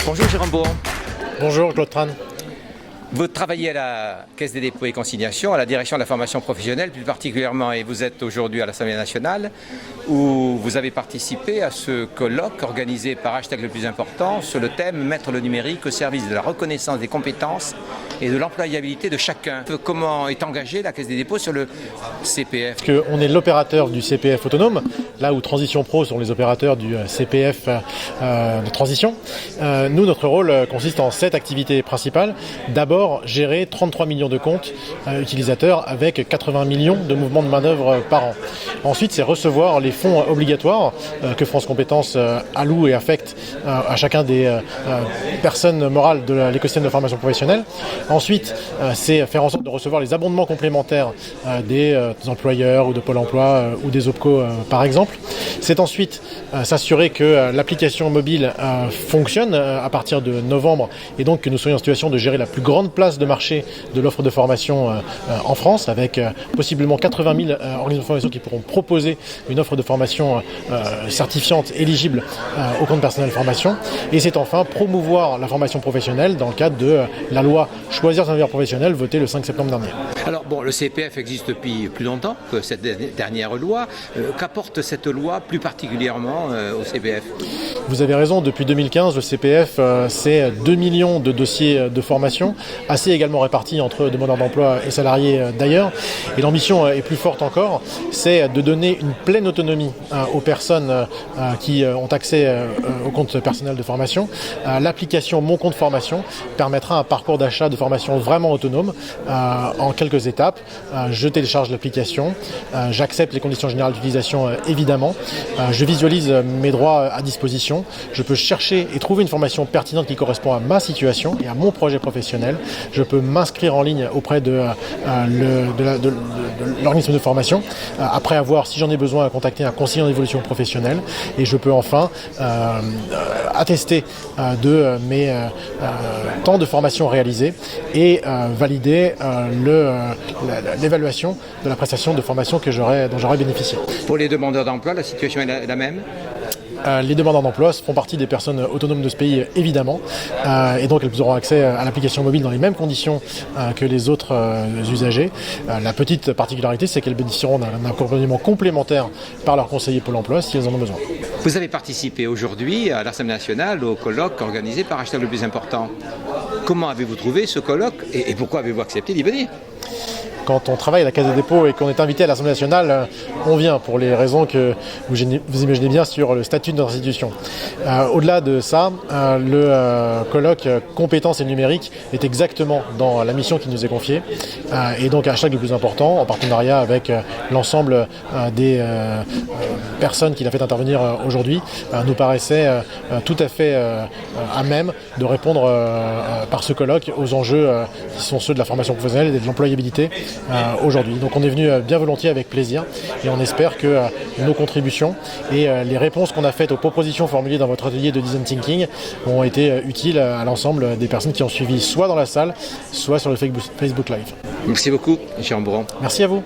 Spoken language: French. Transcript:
Bonjour Jérôme Bourron. Bonjour Claude Tran. Vous travaillez à la Caisse des dépôts et consignations, à la direction de la formation professionnelle plus particulièrement, et vous êtes aujourd'hui à l'Assemblée nationale où vous avez participé à ce colloque organisé par Hashtag le plus important sur le thème « Mettre le numérique au service de la reconnaissance des compétences et de l'employabilité de chacun ». Comment est engagée la Caisse des dépôts sur le CPF? On est l'opérateur du CPF autonome, là où Transition Pro sont les opérateurs du CPF de transition. Nous, notre rôle consiste en 7 activités principales. D'abord, gérer 33 millions de comptes utilisateurs avec 80 millions de mouvements de main-d'œuvre par an. Ensuite, c'est recevoir les fonds obligatoires que France Compétences alloue et affecte à chacun des personnes morales de l'écosystème de formation professionnelle. Ensuite, c'est faire en sorte de recevoir les abondements complémentaires des employeurs ou de Pôle emploi ou des OPCO par exemple. C'est ensuite s'assurer que l'application mobile fonctionne à partir de novembre et donc que nous soyons en situation de gérer la plus grande place de marché de l'offre de formation en France, avec possiblement 80 000 organismes de formation qui pourront proposer une offre de formation certifiante éligible au compte personnel formation. Et c'est enfin promouvoir la formation professionnelle dans le cadre de la loi Choisir son avenir professionnel votée le 5 septembre dernier. Alors bon, le CPF existe depuis plus longtemps que cette dernière loi. Qu'apporte cette loi plus particulièrement au CPF? Vous avez raison, depuis 2015, le CPF, c'est 2 millions de dossiers de formation, assez également répartis entre demandeurs d'emploi et salariés d'ailleurs. Et l'ambition est plus forte encore, c'est de donner une pleine autonomie aux personnes qui ont accès au compte personnel de formation. L'application Mon compte formation permettra un parcours d'achat de formation vraiment autonome en quelques étapes. Je télécharge l'application, j'accepte les conditions générales d'utilisation évidemment, je visualise mes droits à disposition, je peux chercher et trouver une formation pertinente qui correspond à ma situation et à mon projet professionnel. Je peux m'inscrire en ligne auprès de l'organisme de formation, après avoir, si j'en ai besoin, contacté un conseiller en évolution professionnelle. Et je peux enfin attester de mes temps de formation réalisés et valider l'évaluation de la prestation de formation dont j'aurais bénéficié. Pour les demandeurs d'emploi, la situation est la même? Les demandeurs d'emploi font partie des personnes autonomes de ce pays, évidemment, et donc elles auront accès à l'application mobile dans les mêmes conditions que les autres usagers. La petite particularité, c'est qu'elles bénéficieront d'un accompagnement complémentaire par leur conseiller Pôle emploi si elles en ont besoin. Vous avez participé aujourd'hui à l'Assemblée nationale au colloque organisé par Hashtag le plus important. Comment avez-vous trouvé ce colloque et pourquoi avez-vous accepté d'y venir? Quand on travaille à la Caisse des dépôts et qu'on est invité à l'Assemblée nationale, on vient pour les raisons que vous imaginez bien sur le statut de notre institution. Au-delà de ça, le colloque compétences et numérique est exactement dans la mission qui nous est confiée. Et donc Hashtag le plus important, en partenariat avec l'ensemble des personnes qu'il a fait intervenir aujourd'hui, nous paraissait tout à fait à même de répondre par ce colloque aux enjeux qui sont ceux de la formation professionnelle et de l'employabilité aujourd'hui. Donc on est venu bien volontiers avec plaisir et on espère que nos contributions et les réponses qu'on a faites aux propositions formulées dans votre atelier de Design Thinking ont été utiles à l'ensemble des personnes qui ont suivi soit dans la salle, soit sur le Facebook Live. Merci beaucoup, Jérôme Bourron. Merci à vous.